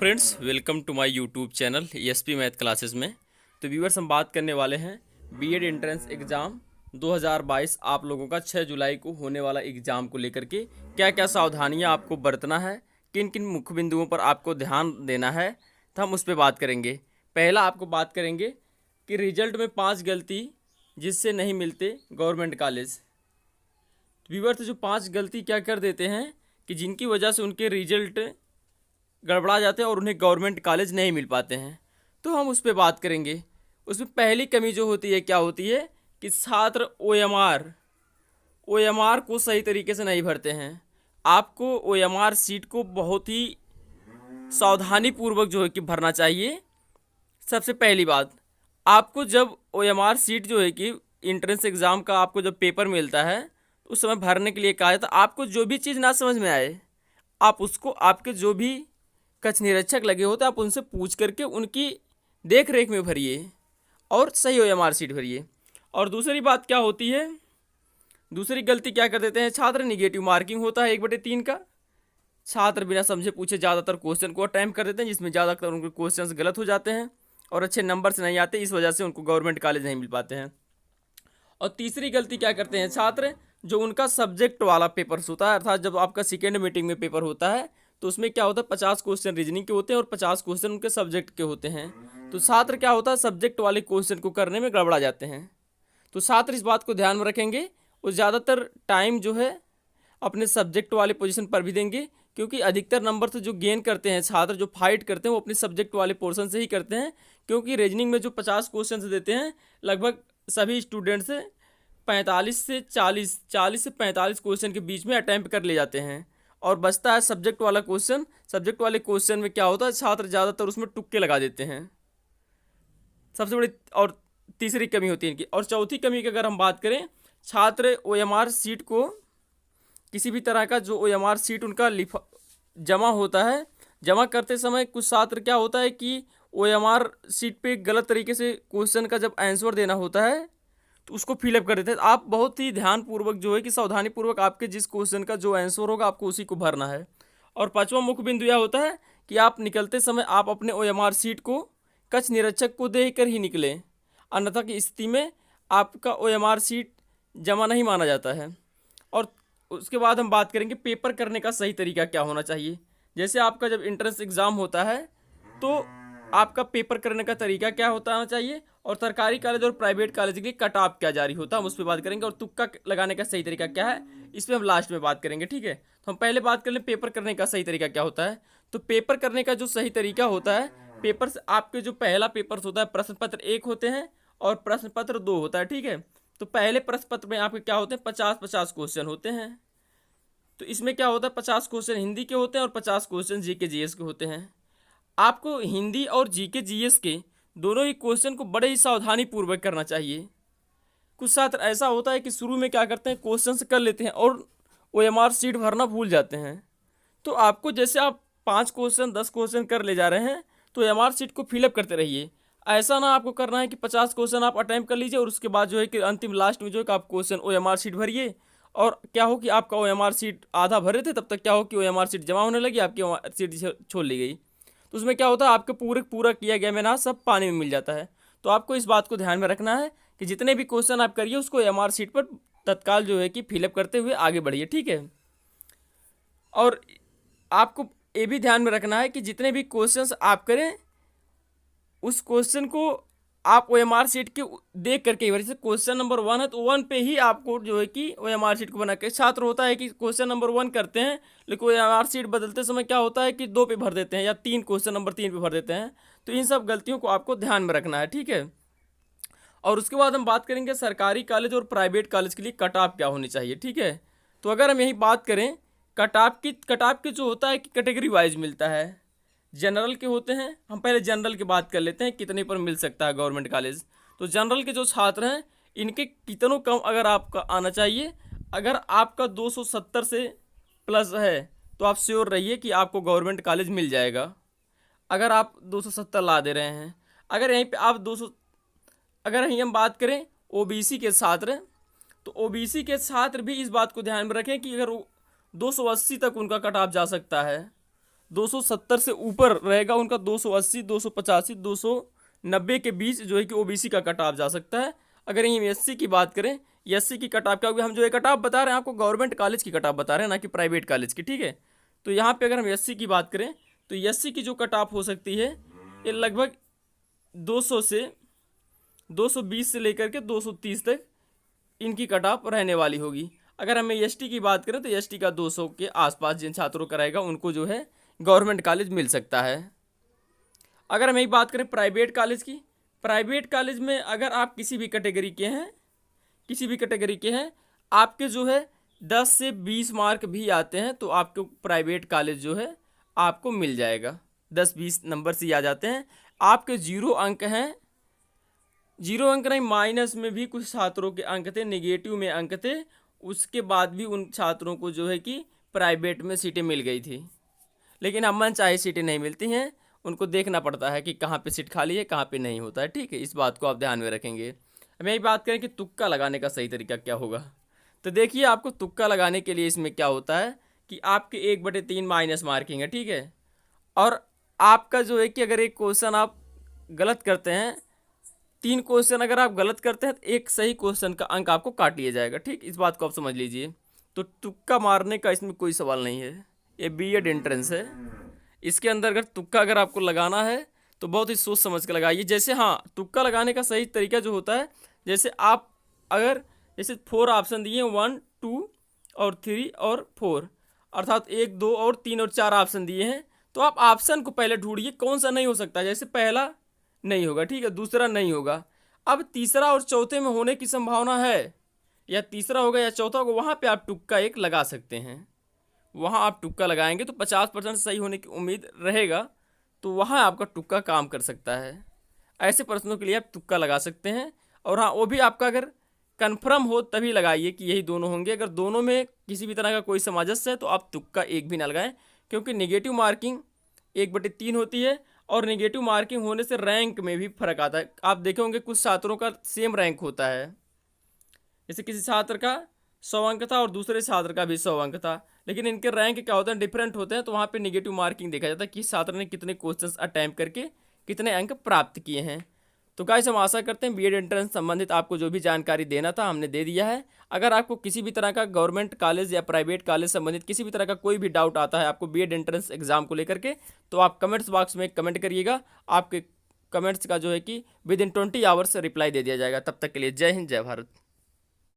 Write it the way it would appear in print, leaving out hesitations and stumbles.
Friends, welcome to my YouTube channel SP math classes में। तो viewers, हम बात करने वाले हैं बीएड एंट्रेंस एग्ज़ाम 2022 आप लोगों का 6 जुलाई को होने वाला एग्ज़ाम को लेकर के क्या क्या सावधानियां आपको बरतना है, किन किन मुख्य बिंदुओं पर आपको ध्यान देना है, तो हम उस पर बात करेंगे। पहला आपको बात करेंगे कि रिजल्ट में 5 गलती जिससे नहीं मिलते गवर्नमेंट कॉलेज। व्यूअर्स, जो 5 गलती क्या कर देते हैं कि जिनकी वजह से उनके रिजल्ट गड़बड़ा जाते हैं और उन्हें गवर्नमेंट कॉलेज नहीं मिल पाते हैं, तो हम उस पर बात करेंगे। उसमें पहली कमी जो होती है क्या होती है कि छात्र ओएमआर को सही तरीके से नहीं भरते हैं। आपको ओएमआर सीट को बहुत ही सावधानी पूर्वक जो है कि भरना चाहिए। सबसे पहली बात, आपको जब ओएमआर सीट जो है कि इंट्रेंस एग्ज़ाम का आपको जब पेपर मिलता है तो उस समय भरने के लिए कहा जाता है। आपको जो भी चीज़ ना समझ में आए, आप उसको आपके जो भी कक्ष निरीक्षक लगे होते हैं आप उनसे पूछ करके उनकी देख रेख में भरिए और सही ओएमआर सीट भरिए। और दूसरी बात क्या होती है, दूसरी गलती क्या कर देते हैं छात्र, निगेटिव मार्किंग होता है 1/3 का। छात्र बिना समझे पूछे ज़्यादातर क्वेश्चन को अटैम्प्ट कर देते हैं, जिसमें ज़्यादातर उनके क्वेश्चन गलत हो जाते हैं और अच्छे नंबर से नहीं आते, इस वजह से उनको गवर्नमेंट कॉलेज नहीं मिल पाते हैं। और तीसरी गलती क्या करते हैं छात्र, जो उनका सब्जेक्ट वाला पेपर्स होता है, अर्थात जब आपका सेकेंड मीटिंग में पेपर होता है तो उसमें क्या होता है 50 क्वेश्चन रीजनिंग के होते हैं और 50 क्वेश्चन उनके सब्जेक्ट के होते हैं। तो छात्र क्या होता है सब्जेक्ट वाले क्वेश्चन को करने में गड़बड़ा जाते हैं। तो छात्र इस बात को ध्यान में रखेंगे और ज़्यादातर टाइम जो है अपने सब्जेक्ट वाले पोजीशन पर भी देंगे, क्योंकि अधिकतर नंबर से जो गेन करते हैं छात्र, जो फाइट करते हैं वो अपने सब्जेक्ट वाले पोर्शन से ही करते हैं। क्योंकि रीजनिंग में जो 50 क्वेश्चन देते हैं लगभग सभी स्टूडेंट से 45 से 40 से 45 क्वेश्चन के बीच में अटैम्प्ट कर ले जाते हैं और बचता है सब्जेक्ट वाला क्वेश्चन। सब्जेक्ट वाले क्वेश्चन में क्या होता है छात्र ज़्यादातर उसमें तुक्के लगा देते हैं। सबसे बड़ी और तीसरी कमी होती है इनकी। और चौथी कमी की अगर हम बात करें, छात्र ओएमआर सीट को किसी भी तरह का जो ओएमआर सीट उनका जमा होता है, जमा करते समय कुछ छात्र क्या होता है कि ओएमआर सीट पे गलत तरीके से क्वेश्चन का जब आंसर देना होता है तो उसको फिलअप कर देते हैं। आप बहुत ही ध्यानपूर्वक जो है कि सावधानीपूर्वक आपके जिस क्वेश्चन का जो आंसर होगा आपको उसी को भरना है। और पांचवा मुख्य बिंदु यह होता है कि आप निकलते समय आप अपने ओएमआर सीट को कक्ष निरीक्षक को देकर ही निकलें, अन्यथा की स्थिति में आपका ओएमआर सीट जमा नहीं माना जाता है। और उसके बाद हम बात करेंगे पेपर करने का सही तरीका क्या होना चाहिए। जैसे आपका जब एंट्रेंस एग्ज़ाम होता है तो आपका पेपर करने का तरीका क्या होता चाहिए और सरकारी कॉलेज और प्राइवेट कॉलेज के लिए कट ऑफ क्या जारी होता है हम उस पर बात करेंगे। और तुक्का लगाने का सही तरीका क्या है इस पर हम लास्ट में बात करेंगे, ठीक है। तो हम पहले बात कर लें पेपर करने का सही तरीका क्या होता है। तो पेपर करने का जो सही तरीका होता है, पेपर से आपके जो पहला पेपर होता है प्रश्न पत्र 1 होते हैं और प्रश्न पत्र 2 होता है, ठीक है। तो पहले प्रश्न पत्र में आपके क्या होते हैं 50-50 क्वेश्चन होते हैं। तो इसमें क्या होता है 50 क्वेश्चन हिंदी के होते हैं और 50 क्वेश्चन जीके जीएस के होते हैं। आपको हिंदी और जीके जीएस के दोनों ही क्वेश्चन को बड़े ही सावधानी पूर्वक करना चाहिए। कुछ छात्र ऐसा होता है कि शुरू में क्या करते हैं क्वेश्चन से कर लेते हैं और ओएमआर सीट भरना भूल जाते हैं। तो आपको जैसे आप 5 क्वेश्चन 10 क्वेश्चन कर ले जा रहे हैं तो ओएमआर सीट को फिलअप करते रहिए। ऐसा ना आपको करना है कि 50 क्वेश्चन आप अटैम्प्ट कर लीजिए और उसके बाद जो है कि अंतिम लास्ट में जो है कि आप क्वेश्चन ओएमआर सीट भरिए और क्या हो कि आपका ओएमआर सीट आधा भरे थे तब तक क्या हो कि ओएमआर सीट जमा होने लगी, आपकी सीट छोड़ ली गई। तो उसमें क्या होता है आपके पूरा किया गया मेहनत सब पानी में मिल जाता है। तो आपको इस बात को ध्यान में रखना है कि जितने भी क्वेश्चन आप करिए उसको एमआर सीट पर तत्काल जो है कि फिलअप करते हुए आगे बढ़िए, ठीक है। और आपको ये भी ध्यान में रखना है कि जितने भी क्वेश्चंस आप करें उस क्वेश्चन को आप ओएमआर सीट के देख करके ही, जैसे क्वेश्चन नंबर 1 है तो 1 पे ही आपको जो है कि ओएमआर सीट को बना के। छात्र होता है कि क्वेश्चन नंबर 1 करते हैं लेकिन ओएमआर सीट बदलते समय क्या होता है कि 2 पे भर देते हैं या 3 क्वेश्चन नंबर 3 पे भर देते हैं। तो इन सब गलतियों को आपको ध्यान में रखना है, ठीक है। और उसके बाद हम बात करेंगे सरकारी कॉलेज और प्राइवेट कॉलेज के लिए कट ऑफ क्या होनी चाहिए, ठीक है। तो अगर हम यही बात करें कट ऑफ की जो होता है कि कैटेगरी वाइज मिलता है। जनरल के होते हैं, हम पहले जनरल की बात कर लेते हैं कितने पर मिल सकता है गवर्नमेंट कॉलेज। तो जनरल के जो छात्र हैं इनके कितनों कम अगर आपका आना चाहिए, अगर आपका 270 से प्लस है तो आप श्योर रहिए कि आपको गवर्नमेंट कॉलेज मिल जाएगा। अगर आप 270 ला दे रहे हैं, अगर यहीं पे आप 200, अगर यहीं हम बात करें ओबीसी के छात्र, तो ओबीसी के छात्र भी इस बात को ध्यान में रखें कि अगर 280 तक उनका कट ऑफ जा सकता है, 270 से ऊपर रहेगा उनका 280, 285, 290 के बीच जो है कि ओबीसी का कट ऑफ जा सकता है। अगर हम एससी की बात करें, एससी की कट ऑफ क्या होगी, हम जो है कट ऑफ बता रहे हैं आपको गवर्नमेंट कॉलेज की कट ऑफ बता रहे हैं, ना कि प्राइवेट कॉलेज की, ठीक है। तो यहाँ पे अगर हम एससी की बात करें तो एससी की जो कट ऑफ हो सकती है ये लगभग 200 से 220 से लेकर के 230 तक इनकी कट ऑफ रहने वाली होगी। अगर हमें एसटी की बात करें तो एसटी का 200 के आसपास जिन छात्रों का रहेगा उनको जो है गवर्नमेंट कॉलेज मिल सकता है। अगर हम एक बात करें प्राइवेट कॉलेज की, प्राइवेट कॉलेज में अगर आप किसी भी कैटेगरी के हैं, किसी भी कैटेगरी के हैं, आपके जो है 10 से 20 मार्क भी आते हैं तो आपको प्राइवेट कॉलेज जो है आपको मिल जाएगा। 10-20 नंबर से ही आ जाते हैं। आपके 0 अंक हैं, 0 अंक नहीं, माइनस में भी कुछ छात्रों के अंक थे, नेगेटिव में अंक थे, उसके बाद भी उन छात्रों को जो है कि प्राइवेट में सीटें मिल गई थी। लेकिन अब मन चाहे सीटें नहीं मिलती हैं, उनको देखना पड़ता है कि कहाँ पे सीट खाली है, कहाँ पे नहीं होता है, ठीक है। इस बात को आप ध्यान में रखेंगे। अब यही बात करें कि तुक्का लगाने का सही तरीका क्या होगा, तो देखिए आपको तुक्का लगाने के लिए इसमें क्या होता है कि आपके 1/3 माइनस मार्किंग है, ठीक है। और आपका जो है कि अगर एक क्वेश्चन आप गलत करते हैं, 3 क्वेश्चन अगर आप गलत करते हैं तो एक सही क्वेश्चन का अंक आपको काट लिया जाएगा, ठीक। इस बात को आप समझ लीजिए। तो तुक्का मारने का इसमें कोई सवाल नहीं है। ये बीएड एंट्रेंस है, इसके अंदर अगर तुक्का अगर आपको लगाना है तो बहुत ही सोच समझ के लगाइए। जैसे हाँ, तुक्का लगाने का सही तरीका जो होता है, जैसे आप अगर जैसे 4 ऑप्शन दिए, 1, 2 और 3 और 4, अर्थात 1, 2 और 3 और 4 ऑप्शन दिए हैं, तो आप ऑप्शन को पहले ढूंढिए कौन सा नहीं हो सकता है। जैसे पहला नहीं होगा, ठीक है, दूसरा नहीं होगा, अब तीसरा और चौथे में होने की संभावना है, या तीसरा होगा या चौथा होगा, वहाँ पे आप तुक्का एक लगा सकते हैं। वहाँ आप तुक्का लगाएंगे तो 50% सही होने की उम्मीद रहेगा, तो वहाँ आपका तुक्का काम कर सकता है। ऐसे प्रश्नों के लिए आप तुक्का लगा सकते हैं। और हाँ, वो भी आपका अगर कन्फर्म हो तभी लगाइए कि यही दोनों होंगे। अगर दोनों में किसी भी तरह का कोई सामंजस्य है तो आप तुक्का एक भी ना लगाएं, क्योंकि नेगेटिव मार्किंग 1/3 होती है, और नेगेटिव मार्किंग होने से रैंक में भी फर्क आता है। आप देखे होंगे कुछ छात्रों का सेम रैंक होता है, जैसे किसी छात्र का 100 अंक था और दूसरे छात्र का भी 100 अंक था, लेकिन इनके रैंक क्या होते हैं, डिफरेंट होते हैं। तो वहाँ पे नेगेटिव मार्किंग देखा जाता है कि छात्र ने कितने क्वेश्चंस अटैम्प्ट करके कितने अंक प्राप्त किए हैं। तो गाइस, हम आशा करते हैं बीएड एंट्रेंस संबंधित आपको जो भी जानकारी देना था हमने दे दिया है। अगर आपको किसी भी तरह का गवर्नमेंट कॉलेज या प्राइवेट कॉलेज संबंधित किसी भी तरह का कोई भी डाउट आता है आपको बीएड एंट्रेंस एग्जाम को लेकर के, तो आप कमेंट्स बॉक्स में कमेंट करिएगा। आपके कमेंट्स का जो है कि विद इन 20 आवर्स रिप्लाई दे दिया जाएगा। तब तक के लिए जय हिंद, जय भारत।